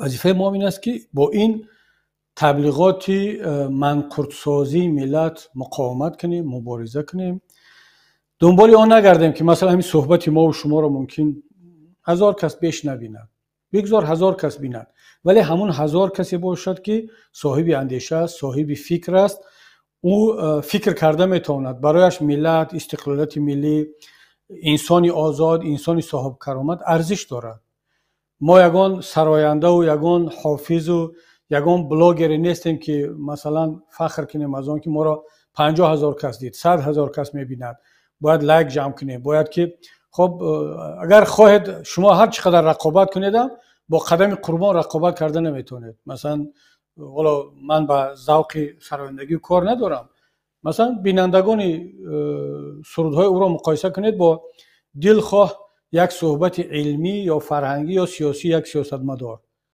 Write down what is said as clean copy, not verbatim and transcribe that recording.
وظیفه ما این است که با این تبلیغات منقورتسازی ملت مقاومت کنیم، مبارزه کنیم، دنبال آن نگردیم که مثلا همین صحبت ما و شما را ممکن 1000 کس بیش نبیند، بگذار 1000 کس بیند، ولی همون 1000 کسی باشد که صاحب اندیشه است، صاحب فکر است، او فکر کرده میتواند برایش ملت، استقلالیت ملی، انسانی آزاد، انسانی صاحب کرامت ارزش دارد. ما یگان سراینده و یگان حافظ و یگان بلاگر نیستیم که مثلا فخر کنیم از آن که ما را 50,000 کس دید، 100,000 کس میبیند، باید لایک جمع کنیم، باید که خب اگر خواهید شما هر چقدر رقابت کنید با قدم قربان رقابت کرده نمیتونید. مثلا والا من با ذوق سرایندگی کار ندارم، مثلا بینندگان سرودهای او را مقایسه کنید با دلخواه یک صحبت علمی یا فرهنگی یا سیاسی یک سیاستمدار.